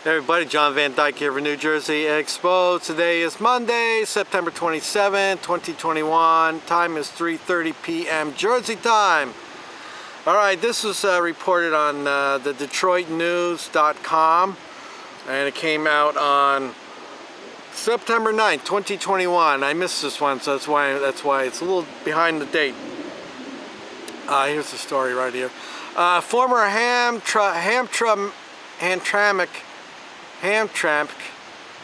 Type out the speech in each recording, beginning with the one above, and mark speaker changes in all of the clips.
Speaker 1: Hey everybody, John Van Dyke here for New Jersey Expo. Today is Monday, September 27, 2021. Time is 3:30 p.m. Jersey time. Alright, this was reported on the DetroitNews.com and it came out on September 9th, 2021. I missed this one, so that's why it's a little behind the date. Here's the story right here. Former Hamtramck,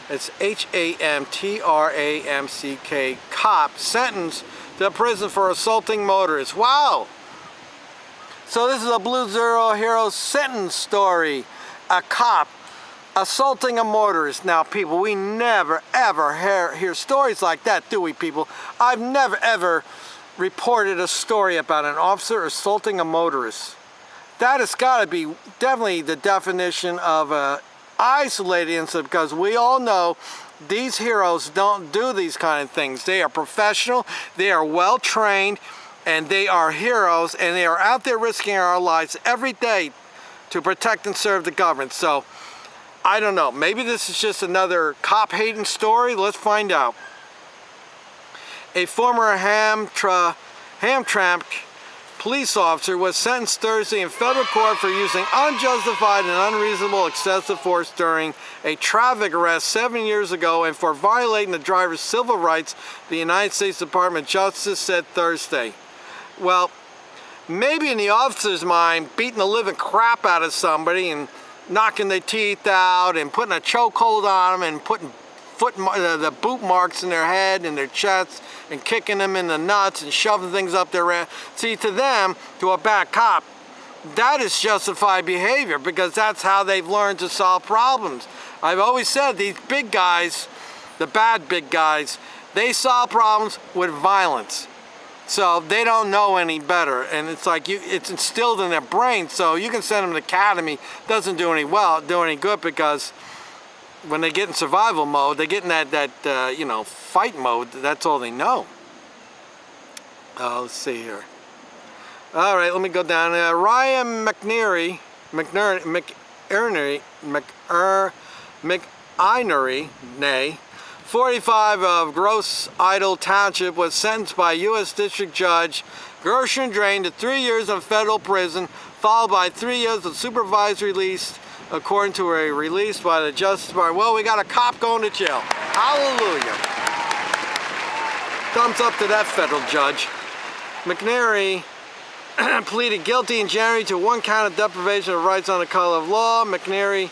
Speaker 1: it's Hamtramck cop sentenced to prison for assaulting motorists. Wow! So this is a Blue Zero Hero sentence story. A cop assaulting a motorist. Now people, we never ever hear stories like that, do we people? I've never ever reported a story about an officer assaulting a motorist. That has got to be definitely the definition of a isolated incident, because we all know these heroes don't do these kind of things. They are professional, they are well trained, and they are heroes, and they are out there risking our lives every day to protect and serve the government. So I don't know, maybe this is just another cop hating story. Let's find out. A former Hamtramck police officer was sentenced Thursday in federal court for using unjustified and unreasonable excessive force during a traffic arrest 7 years ago and for violating the driver's civil rights, the United States Department of Justice said Thursday. Well, maybe in the officer's mind, beating the living crap out of somebody and knocking their teeth out and putting a chokehold on them and putting the boot marks in their head and their chest and kicking them in the nuts and shoving things up their ass. See, to them, to a bad cop, that is justified behavior, because that's how they've learned to solve problems. I've always said these big guys, the bad big guys, they solve problems with violence. So they don't know any better, and it's like it's instilled in their brain. So you can send them to the academy, doesn't do any good, because when they get in survival mode, they get in that fight mode. That's all they know. Let's see here. All right, let me go down. Ryan McInerney, 45 of Gross Idle Township, was sentenced by U.S. District Judge Gershon Drain to 3 years of federal prison, followed by 3 years of supervised release, according to a release by the Justice Department. Well, we got a cop going to jail. Hallelujah. Thumbs up to that federal judge. McInerney pleaded guilty in January to 1 count of deprivation of rights on the color of law. McInerney,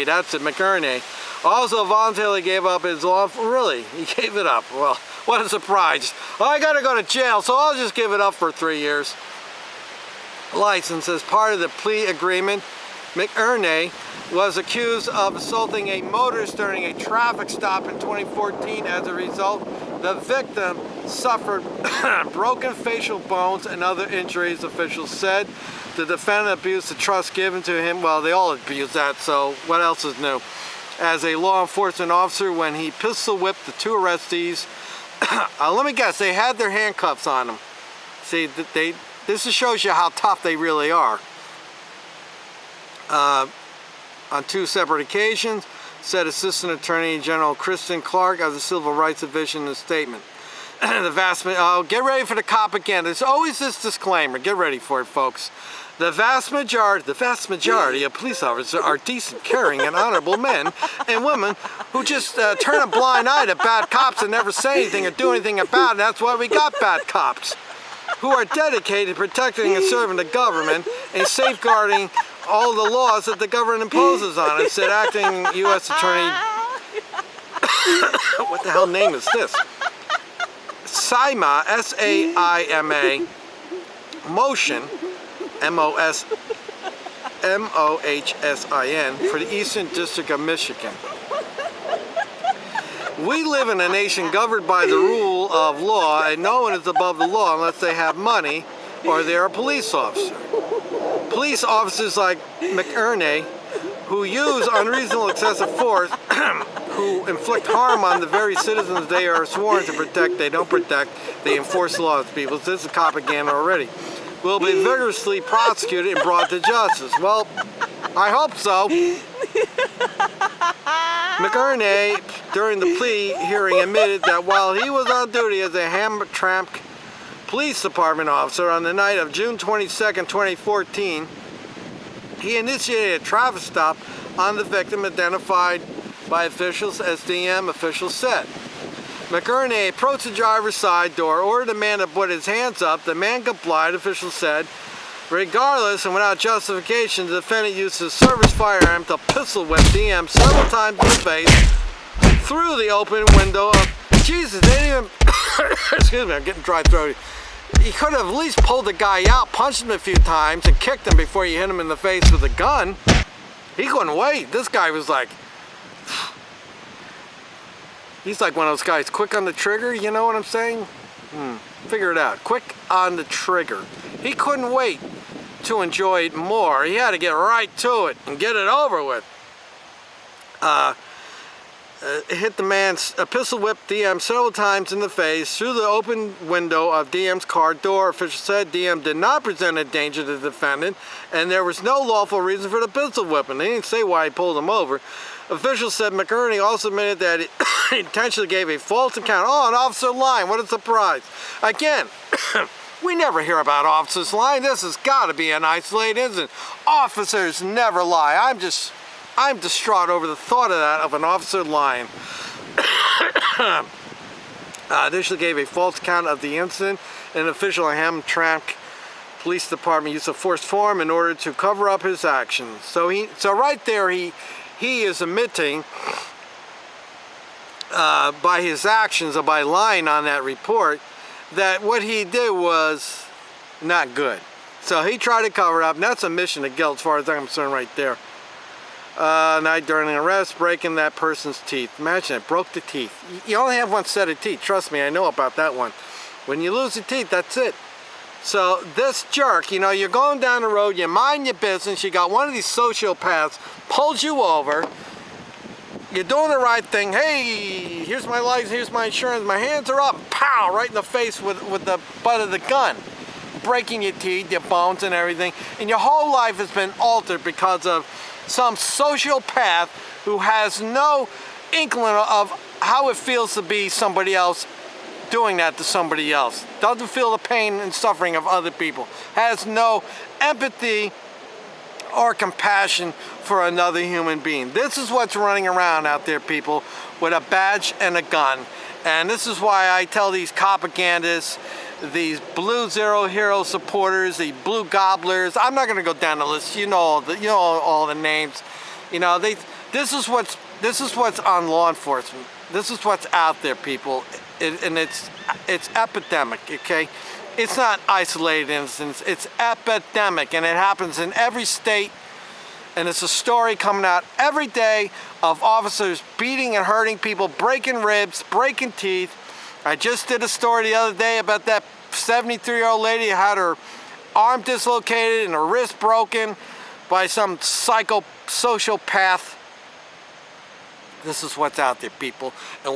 Speaker 1: that's it, McInerney, also voluntarily gave up his law. Really? He gave it up. Well, what a surprise. Well, I gotta go to jail, so I'll just give it up for 3 years. License. As part of the plea agreement, McInerney was accused of assaulting a motorist during a traffic stop in 2014. As a result, the victim suffered broken facial bones and other injuries, officials said. The defendant abused the trust given to him. Well, they all abuse that, so what else is new? As a law enforcement officer, when he pistol whipped the 2 arrestees, let me guess, they had their handcuffs on them. See, this just shows you how tough they really are. On 2 separate occasions, said Assistant Attorney General Kristen Clark of the Civil Rights Division in a statement. Get ready for the cop again. There's always this disclaimer. Get ready for it, folks. The vast majority of police officers are decent, caring, and honorable men and women who just turn a blind eye to bad cops and never say anything or do anything about it. That's why we got bad cops, who are dedicated to protecting and serving the government and safeguarding all the laws that the government imposes on it, said acting U.S. Attorney, what the hell name is this? Saima, S-A-I-M-A, Motion, M-O-H-S-I-N, for the Eastern District of Michigan. We live in a nation governed by the rule of law, and no one is above the law unless they have money or they're a police officer. Police officers like McInerney, who use unreasonable excessive force, who inflict harm on the very citizens they are sworn to protect, they don't protect, they enforce the laws, people. This is a cop again already. will be vigorously prosecuted and brought to justice. Well, I hope so. McInerney, during the plea hearing, admitted that while he was on duty as a Hamtramck Police Department officer on the night of June 22, 2014, he initiated a traffic stop on the victim, identified by officials as DM officials said. McInerney approached the driver's side door, ordered the man to put his hands up. The man complied, officials said. Regardless and without justification, the defendant used his service firearm to pistol whip DM several times in the face through the open window of... Jesus, they didn't even... Excuse me, I'm getting dry throaty. He could have at least pulled the guy out, punched him a few times, and kicked him before you hit him in the face with a gun. He couldn't wait. This guy was like... He's like one of those guys, quick on the trigger, you know what I'm saying? Figure it out. Quick on the trigger. He couldn't wait to enjoy it more. He had to get right to it and get it over with. Hit the man, pistol whipped DM several times in the face through the open window of DM's car door. Officials said DM did not present a danger to the defendant, and there was no lawful reason for the pistol whipping. They didn't say why he pulled him over. Officials said McInerney also admitted that he intentionally gave a false account. Oh, an officer lying. What a surprise. Again, we never hear about officers lying. This has got to be an isolated incident. Officers never lie. I'm distraught over the thought of that, of an officer lying. Initially gave a false account of the incident. An official at Hamtramck Police Department used a force form in order to cover up his actions. So right there, he is admitting by his actions or by lying on that report that what he did was not good. So he tried to cover it up, and that's admission of guilt as far as I'm concerned right there. Night during an arrest, breaking that person's teeth. Imagine it, broke the teeth. You only have one set of teeth. Trust me, I know about that one. When you lose the teeth, that's it. So this jerk, you know, you're going down the road, you mind your business, you got one of these sociopaths, pulls you over, you're doing the right thing, hey, here's my license, here's my insurance, my hands are up, pow, right in the face with the butt of the gun, breaking your teeth, your bones and everything, and your whole life has been altered because of some sociopath who has no inkling of how it feels to be somebody else doing that to somebody else. Doesn't feel the pain and suffering of other people. Has no empathy or compassion for another human being. This is what's running around out there, people, with a badge and a gun. And this is why I tell these propagandists, these Blue Zero Hero supporters, the Blue Gobblers, I'm not going to go down the list. You know all the names. You know, this is what's on law enforcement. This is what's out there, people. And it's epidemic, okay? It's not isolated incidents, it's epidemic, and it happens in every state, and it's a story coming out every day of officers beating and hurting people, breaking ribs, breaking teeth. I just did a story the other day about that 73-year-old lady who had her arm dislocated and her wrist broken by some sociopath. This is what's out there, people, and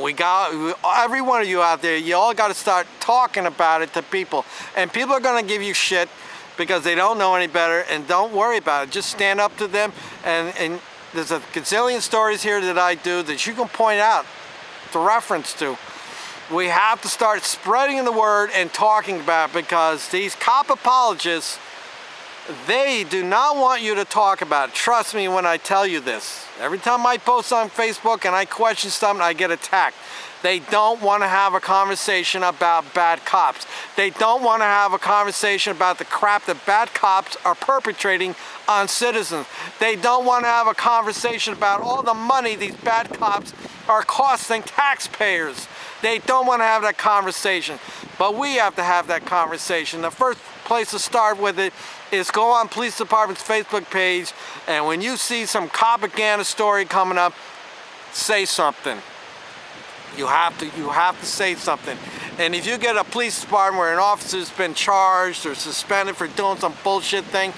Speaker 1: every one of you out there, you all got to start talking about it to people, and people are going to give you shit because they don't know any better, and don't worry about it. Just stand up to them, and there's a gazillion stories here that I do that you can point out the reference to. We have to start spreading the word and talking about it, because these cop apologists, they do not want you to talk about it. Trust me when I tell you this. Every time I post on Facebook and I question something, I get attacked. They don't want to have a conversation about bad cops. They don't want to have a conversation about the crap that bad cops are perpetrating on citizens. They don't want to have a conversation about all the money these bad cops are costing taxpayers. They don't want to have that conversation. But we have to have that conversation. The first place to start with it is go on police department's Facebook page, and when you see some propaganda story coming up, say something. You have to say something. And if you get a police department where an officer's been charged or suspended for doing some bullshit thing,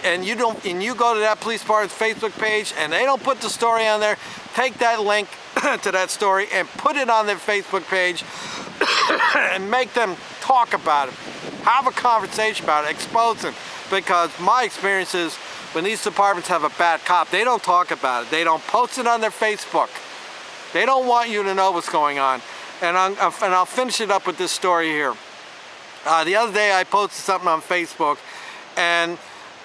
Speaker 1: and you go to that police department's Facebook page and they don't put the story on there, take that link to that story and put it on their Facebook page and make them talk about it. have a conversation about it, expose them. Because my experience is when these departments have a bad cop, they don't talk about it. They don't post it on their Facebook. They don't want you to know what's going on. And I'll finish it up with this story here. The other day I posted something on Facebook, and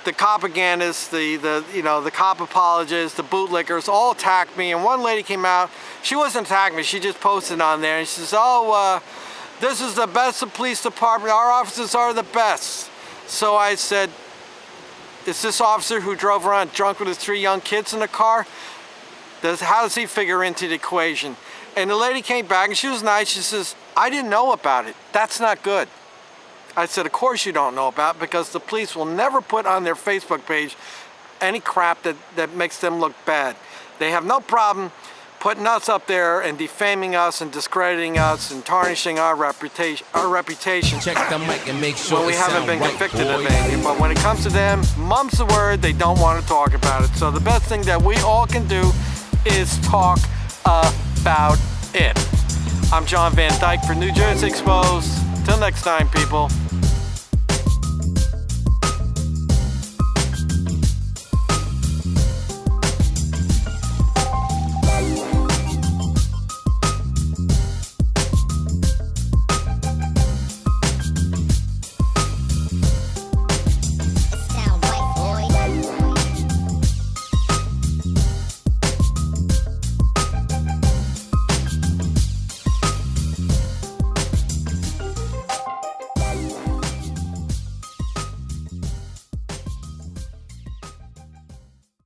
Speaker 1: the cop again is the cop apologists, the bootlickers all attacked me, and one lady came out. She wasn't attacking me, she just posted on there, and she says, oh, this is the best police department, our officers are the best. So I said, is this officer who drove around drunk with his 3 young kids in the car? How does he figure into the equation? And the lady came back and she was nice. She says, I didn't know about it. That's not good. I said, of course you don't know about it, because the police will never put on their Facebook page any crap that makes them look bad. They have no problem putting us up there and defaming us and discrediting us and tarnishing our reputation.
Speaker 2: Check the mic and make sure
Speaker 1: when we haven't been convicted of anything. But when it comes to them, mum's the word, they don't want to talk about it. So the best thing that we all can do is talk about it. I'm John Van Dyke for New Jersey Exposed. Till next time, people.